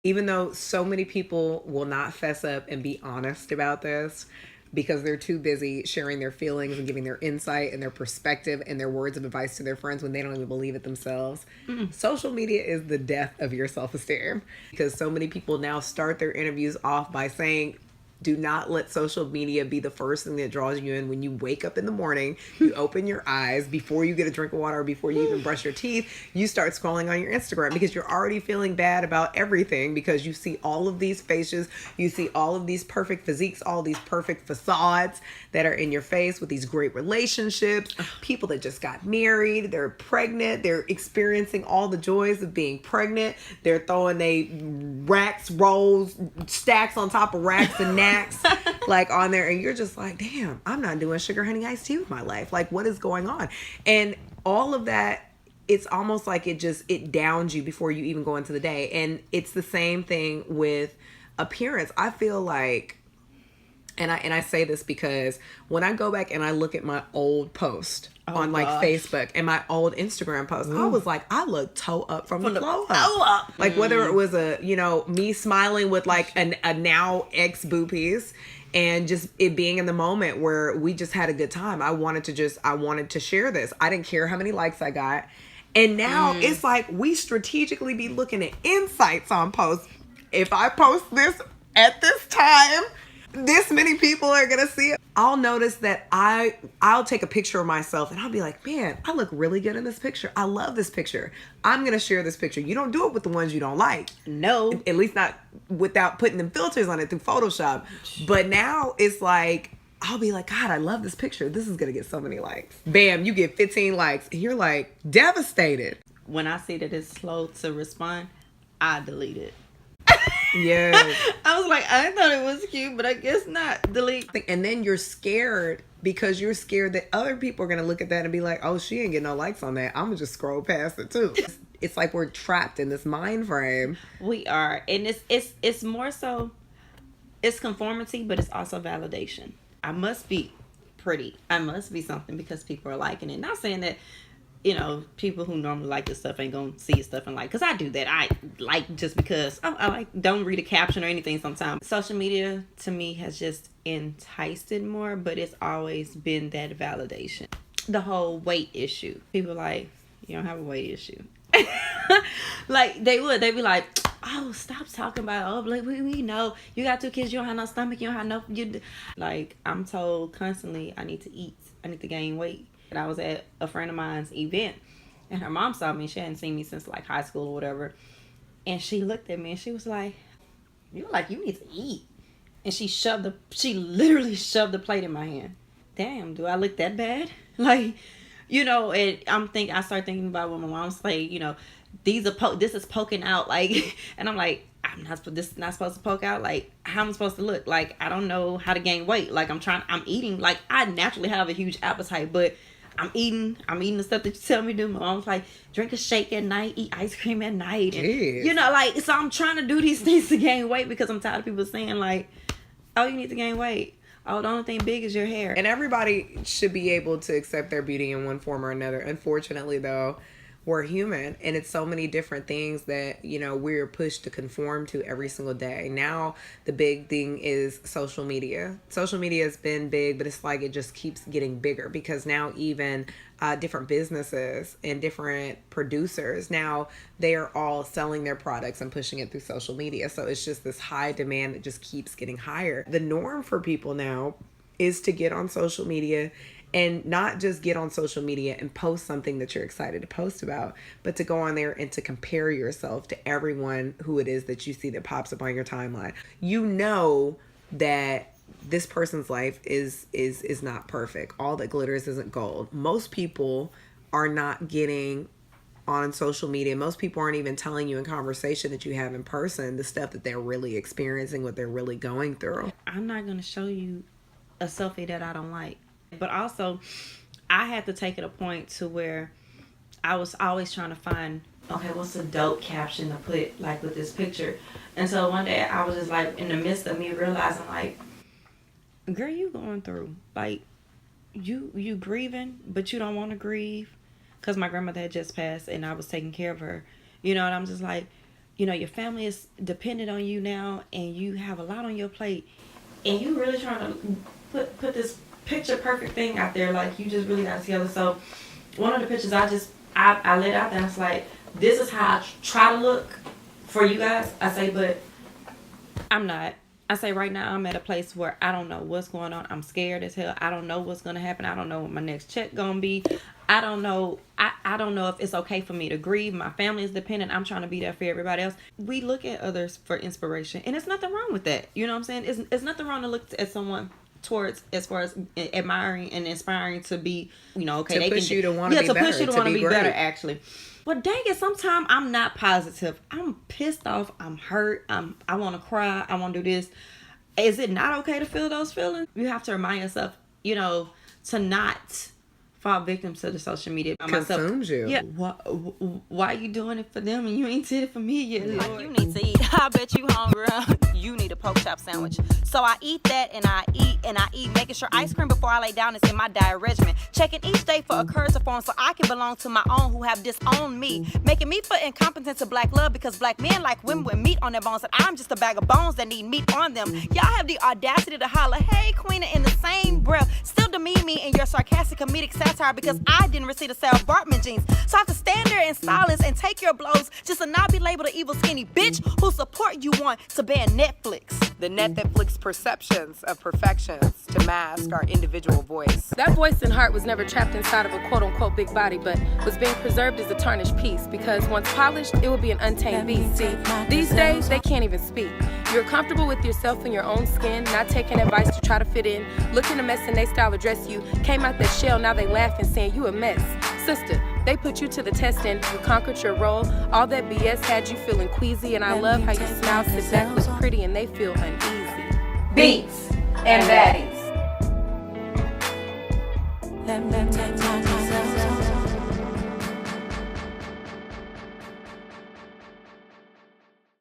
even though so many people will not fess up and be honest about this because they're too busy sharing their feelings and giving their insight and their perspective and their words of advice to their friends when they don't even believe it themselves. Social media is the death of your self-esteem, because so many people now start their interviews off by saying, do not let social media be the first thing that draws you in when you wake up in the morning. You open your eyes before you get a drink of water or before you even brush your teeth. You start scrolling on your Instagram because you're already feeling bad about everything, because you see all of these faces. You see all of these perfect physiques, all these perfect facades that are in your face with these great relationships. People that just got married, they're pregnant, they're experiencing all the joys of being pregnant. They're throwing they racks, rolls, stacks on top of racks and like on there, and you're just like, damn, I'm not doing sugar honey iced tea with my life. Like, what is going on? And all of that, it's almost like it downs you before you even go into the day. And it's the same thing with appearance. I feel like, and I say this because when I go back and I look at my old post on like Facebook and my old Instagram post, I was like, I look toe up from the floor up. Like whether it was me smiling with like a now ex boopies and just it being in the moment where we just had a good time. I wanted to share this. I didn't care how many likes I got. And now it's like we strategically be looking at insights on posts. If I post this at this time, this many people are gonna see it. I'll notice that I'll take a picture of myself and I'll be like, man, I look really good in this picture. I love this picture. I'm gonna share this picture. You don't do it with the ones you don't like. No. At least not without putting them filters on it through Photoshop. But now it's like, I'll be like, God, I love this picture. This is gonna get so many likes. Bam, you get 15 likes and you're like devastated. When I see that it's slow to respond, I delete it. Yeah. I was like, I thought it was cute, but I guess not. Delete. And then you're scared because you're scared that other people are going to look at that and be like, oh, she ain't getting no likes on that. I'm going to just scroll past it too. It's like we're trapped in this mind frame. We are. And it's more so, it's conformity, but it's also validation. I must be pretty. I must be something because people are liking it. Not saying that, people who normally like this stuff ain't gonna see stuff and like, because I do that. I like just because I like don't read a caption or anything sometimes. Social media to me has just enticed it more, but it's always been that validation. The whole weight issue. People like, you don't have a weight issue. Like they'd be like, oh, stop talking about like we know you got 2 kids, you don't have no stomach, you don't have no like I'm told constantly I need to eat, I need to gain weight. And I was at a friend of mine's event and her mom saw me. She hadn't seen me since like high school or whatever. And she looked at me and she was like, you need to eat. And she literally shoved the plate in my hand. Damn, do I look that bad? Like, and I start thinking about what my mom say, this is poking out, like, and I'm like, this is not supposed to poke out. Like, how am I supposed to look? Like, I don't know how to gain weight. Like, I'm eating. Like, I naturally have a huge appetite, but I'm eating the stuff that you tell me to do. My mom's like, drink a shake at night, eat ice cream at night. And, so I'm trying to do these things to gain weight because I'm tired of people saying like, oh, you need to gain weight. Oh, the only thing big is your hair. And everybody should be able to accept their beauty in one form or another. Unfortunately, though, we're human, and it's so many different things that, we're pushed to conform to every single day. Now, the big thing is social media. Social media has been big, but it's like it just keeps getting bigger because now even different businesses and different producers, now they are all selling their products and pushing it through social media. So it's just this high demand that just keeps getting higher. The norm for people now is to get on social media and not just get on social media and post something that you're excited to post about, but to go on there and to compare yourself to everyone who it is that you see that pops up on your timeline. You know that this person's life is not perfect. All that glitters isn't gold. Most people are not getting on social media. Most people aren't even telling you in conversation that you have in person the stuff that they're really experiencing, what they're really going through. I'm not going to show you a selfie that I don't like. But also, I had to take it a point to where I was always trying to find, okay, what's a dope caption to put, like, with this picture? And so one day, I was just, like, in the midst of me realizing, like, girl, you going through, like, you grieving, but you don't want to grieve. Because my grandmother had just passed, and I was taking care of her. And I'm just like, your family is dependent on you now, and you have a lot on your plate, and you really trying to put this picture perfect thing out there, like you just really got it together. So one of the pictures I laid out there, it's like, this is how I try to look for you guys. I say, but I'm not. I say right now I'm at a place where I don't know what's going on. I'm scared as hell. I don't know what's gonna happen. I don't know what my next check gonna be. I don't know. I don't know if it's okay for me to grieve. My family is dependent. I'm trying to be there for everybody else. We look at others for inspiration, and there's nothing wrong with that. You know what I'm saying? It's nothing wrong to look at someone towards, as far as admiring and inspiring to be, okay, to they push can, you to want to be better, push you to want to be great. better, actually. But dang it, sometimes I'm not positive. I'm pissed off. I'm hurt. I want to cry. I want to do this. Is it not okay to feel those feelings? You have to remind yourself, to not fall victim to the social media. Consumes you. Yeah. Why are you doing it for them and you ain't did it for me yet? Like, you need to eat. I bet you hungry. You need a pork chop sandwich. So I eat that, and I eat, making sure ice cream before I lay down is in my diet regimen. Checking each day for a curse to form so I can belong to my own who have disowned me. Making me feel incompetent to black love because black men like women with meat on their bones, and I'm just a bag of bones that need meat on them. Y'all have the audacity to holler, hey, queen, in the same breath. Still demean me in your sarcastic comedic satire because I didn't receive the Sarah Bartman genes. So I have to stand there in silence and take your blows just to not be labeled an evil skinny bitch who support you want to ban Netflix. The Netflix perceptions of perfections to mask our individual voice. That voice and heart was never trapped inside of a quote-unquote big body, but was being preserved as a tarnished piece, because once polished, it will be an untamed beast. See, these days, they can't even speak. You're comfortable with yourself in your own skin, not taking advice to try to fit in, looking a mess and they style to dress you, came out that shell, now they laughing, saying you a mess. Sister, they put you to the test and you conquered your role. All that BS had you feeling queasy, and I love how you smile, sit back, look pretty, and they feel uneasy. Beats and baddies. Let me take my time.